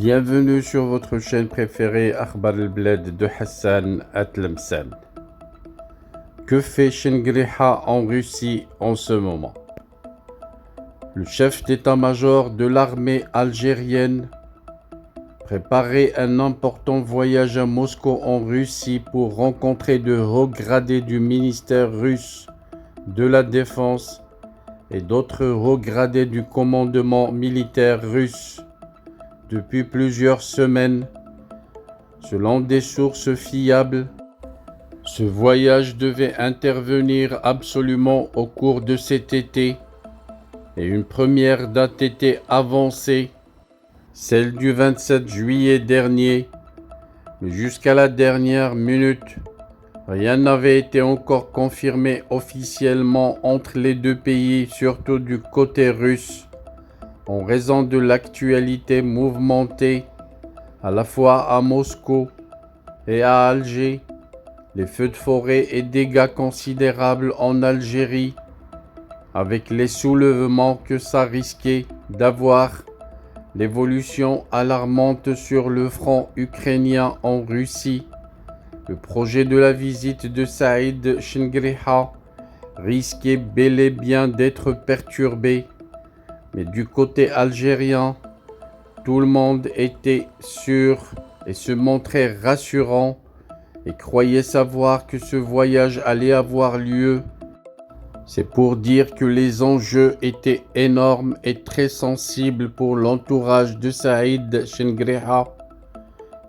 Bienvenue sur votre chaîne préférée Akhbar al-Bled de Hassan Atlemsen. Que fait Shingriha en Russie en ce moment? Le chef d'état-major de l'armée algérienne préparait un important voyage à Moscou en Russie pour rencontrer de hauts gradés du ministère russe de la Défense et d'autres hauts gradés du commandement militaire russe. Depuis plusieurs semaines, selon des sources fiables, ce voyage devait intervenir absolument au cours de cet été et une première date était avancée, celle du 27 juillet dernier, mais jusqu'à la dernière minute, rien n'avait été encore confirmé officiellement entre les deux pays, surtout du côté russe, en raison de l'actualité mouvementée à la fois à Moscou et à Alger, les feux de forêt et dégâts considérables en Algérie, avec les soulèvements que ça risquait d'avoir, l'évolution alarmante sur le front ukrainien en Russie. Le projet de la visite de Saïd Shingriha risquait bel et bien d'être perturbé, mais du côté algérien, tout le monde était sûr et se montrait rassurant et croyait savoir que ce voyage allait avoir lieu. C'est pour dire que les enjeux étaient énormes et très sensibles pour l'entourage de Saïd Shingriha.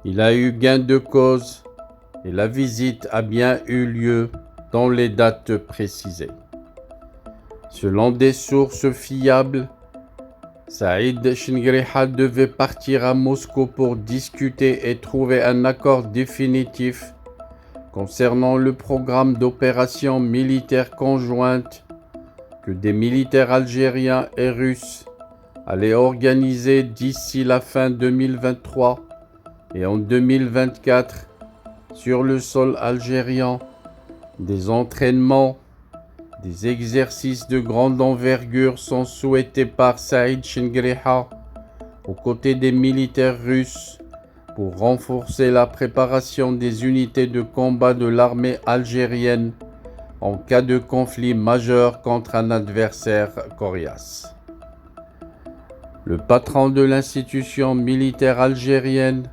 Il a eu gain de cause et la visite a bien eu lieu dans les dates précisées. Selon des sources fiables, Saïd Shingriha devait partir à Moscou pour discuter et trouver un accord définitif concernant le programme d'opérations militaires conjointes que des militaires algériens et russes allaient organiser d'ici la fin 2023 et en 2024 sur le sol algérien, des entraînements, des exercices de grande envergure sont souhaités par Saïd Shingriha aux côtés des militaires russes pour renforcer la préparation des unités de combat de l'armée algérienne en cas de conflit majeur contre un adversaire coriace. Le patron de l'institution militaire algérienne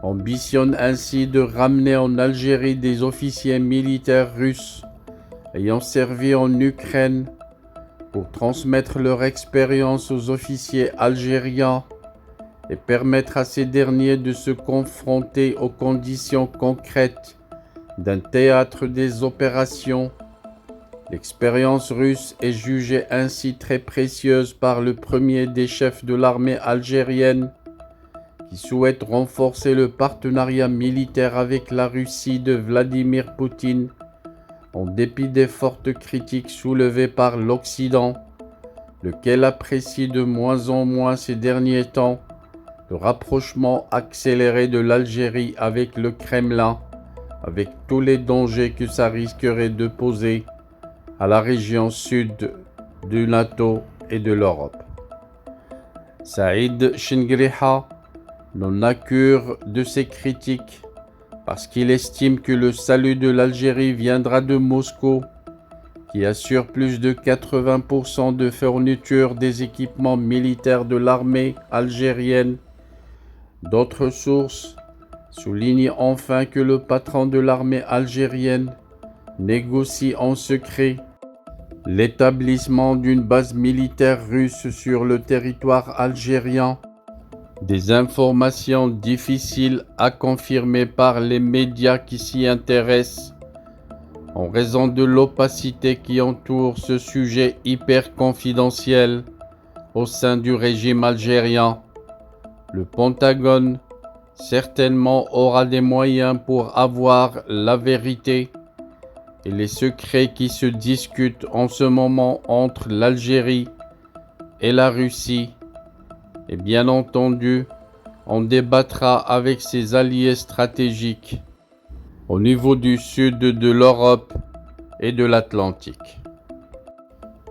ambitionne ainsi de ramener en Algérie des officiers militaires russes ayant servi en Ukraine pour transmettre leur expérience aux officiers algériens et permettre à ces derniers de se confronter aux conditions concrètes d'un théâtre des opérations. L'expérience russe est jugée ainsi très précieuse par le premier des chefs de l'armée algérienne qui souhaite renforcer le partenariat militaire avec la Russie de Vladimir Poutine en dépit des fortes critiques soulevées par l'Occident, lequel apprécie de moins en moins ces derniers temps le rapprochement accéléré de l'Algérie avec le Kremlin, avec tous les dangers que ça risquerait de poser à la région sud du NATO et de l'Europe. Saïd Shingriha n'en a cure de ces critiques parce qu'il estime que le salut de l'Algérie viendra de Moscou, qui assure plus de 80% de fourniture des équipements militaires de l'armée algérienne. D'autres sources soulignent enfin que le patron de l'armée algérienne négocie en secret l'établissement d'une base militaire russe sur le territoire algérien. Des informations difficiles à confirmer par les médias qui s'y intéressent en raison de l'opacité qui entoure ce sujet hyper confidentiel au sein du régime algérien. Le Pentagone certainement aura des moyens pour avoir la vérité et les secrets qui se discutent en ce moment entre l'Algérie et la Russie. Et bien entendu, on débattra avec ses alliés stratégiques au niveau du sud de l'Europe et de l'Atlantique.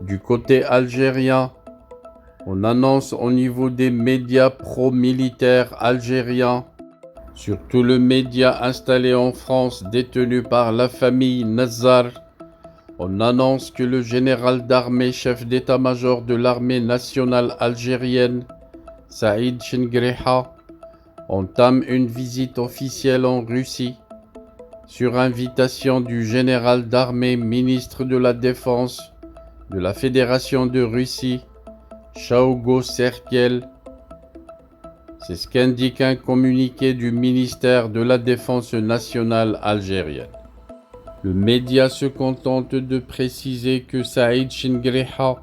Du côté algérien, On annonce au niveau des médias pro-militaires algériens, surtout le média installé en France détenu par la famille Nazzar. On annonce que le général d'armée, chef d'état-major de l'armée nationale algérienne, Saïd Chengriha, entame une visite officielle en Russie sur invitation du général d'armée, ministre de la Défense de la Fédération de Russie, Shaougo Serkel. C'est ce qu'indique un communiqué du ministère de la Défense nationale algérienne. Le média se contente de préciser que Saïd Chengriha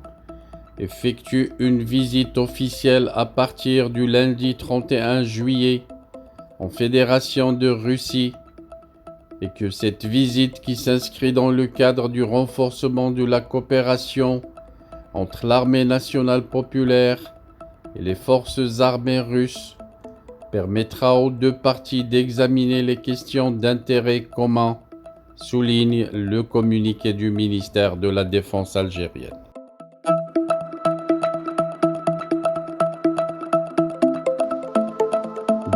effectue une visite officielle à partir du lundi 31 juillet en Fédération de Russie et que cette visite, qui s'inscrit dans le cadre du renforcement de la coopération entre l'armée nationale populaire et les forces armées russes, permettra aux deux parties d'examiner les questions d'intérêt commun, souligne le communiqué du ministère de la Défense algérienne.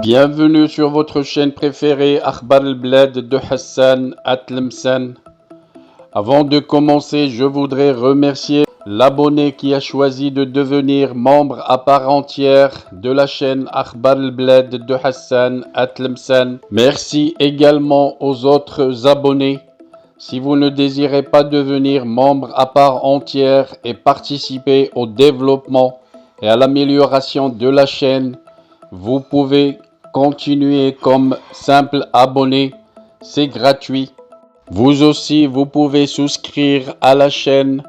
Bienvenue sur votre chaîne préférée Akhbar al-Bled de Hassan Atlemsen. Avant de commencer, je voudrais remercier l'abonné qui a choisi de devenir membre à part entière de la chaîne Akhbar al-Bled de Hassan Atlemsen. Merci également aux autres abonnés. Si vous ne désirez pas devenir membre à part entière et participer au développement et à l'amélioration de la chaîne, vous pouvez continuer comme simple abonné, c'est gratuit. Vous aussi, vous pouvez souscrire à la chaîne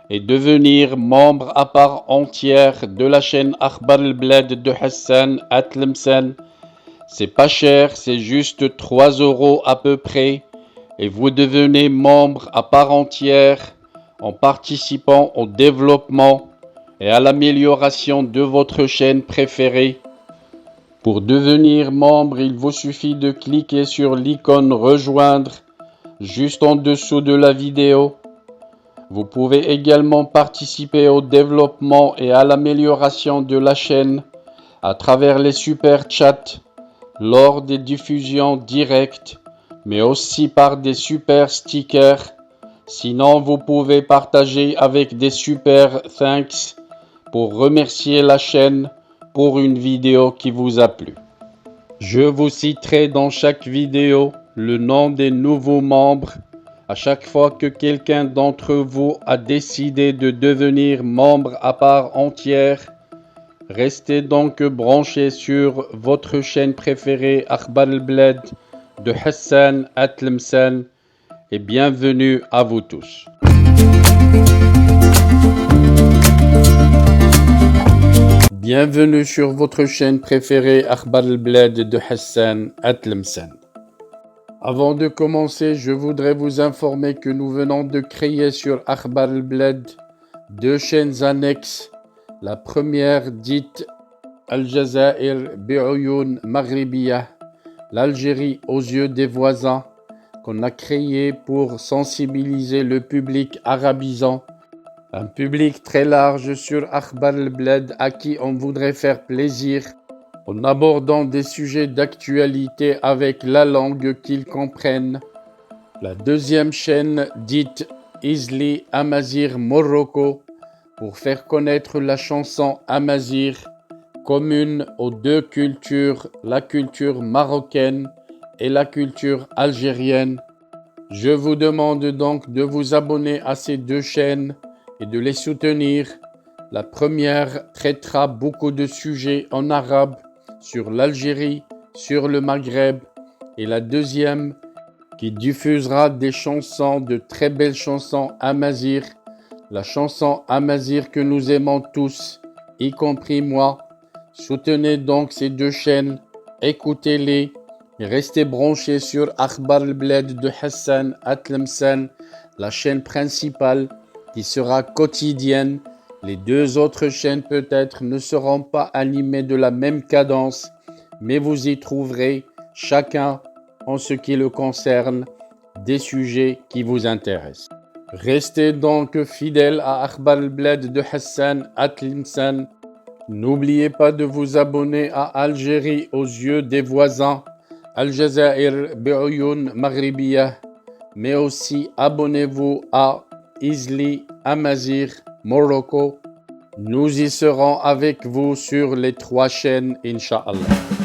et devenir membre à part entière de la chaîne Akhbar al-Bled de Hassan Atlemsen. C'est pas cher, c'est juste 3 € à peu près et vous devenez membre à part entière en participant au développement et à l'amélioration de votre chaîne préférée. Pour devenir membre, il vous suffit de cliquer sur l'icône rejoindre juste en dessous de la vidéo. Vous pouvez également participer au développement et à l'amélioration de la chaîne à travers les super chats lors des diffusions directes, mais aussi par des super stickers. Sinon, vous pouvez partager avec des super thanks pour remercier la chaîne pour une vidéo qui vous a plu. Je vous citerai dans chaque vidéo le nom des nouveaux membres à chaque fois que quelqu'un d'entre vous a décidé de devenir membre à part entière. Restez donc branchés sur votre chaîne préférée Akhbar al-Bled de Hassan Atlemsen et bienvenue à vous tous. Bienvenue sur votre chaîne préférée Akhbar al-Bled de Hassan Atlemsen. Avant de commencer, je voudrais vous informer que nous venons de créer sur Akhbar al-Bled 2 chaînes annexes. La première dite Al-Jazair Bi'Oyoun Maghribiyah, l'Algérie aux yeux des voisins, qu'on a créée pour sensibiliser le public arabisant. Un public très large sur Akhbar al-Bled à qui on voudrait faire plaisir en abordant des sujets d'actualité avec la langue qu'ils comprennent. La deuxième chaîne dite Izli Amazir Morocco pour faire connaître la chanson Amazir, commune aux deux cultures, la culture marocaine et la culture algérienne. Je vous demande donc de vous abonner à ces 2 chaînes et de les soutenir. La première traitera beaucoup de sujets en arabe sur l'Algérie, sur le Maghreb, et la deuxième qui diffusera des chansons, de très belles chansons amazigh, la chanson amazigh que nous aimons tous, y compris moi. Soutenez donc ces 2 chaînes, écoutez-les et restez branchés sur Akhbar al-Bled de Hassan Atlemsen, la chaîne principale qui sera quotidienne. Les 2 autres chaînes peut-être ne seront pas animées de la même cadence, mais vous y trouverez chacun, en ce qui le concerne, des sujets qui vous intéressent. Restez donc fidèles à Akhbar al-Bled de Hassan Atlemsen N'oubliez pas de vous abonner à Algérie aux yeux des voisins, Al-Jazair Bi'oyoun Maghribiya, mais aussi abonnez-vous à Isli Amazigh Morocco. Nous y serons avec vous sur les 3 chaînes, Inch'Allah.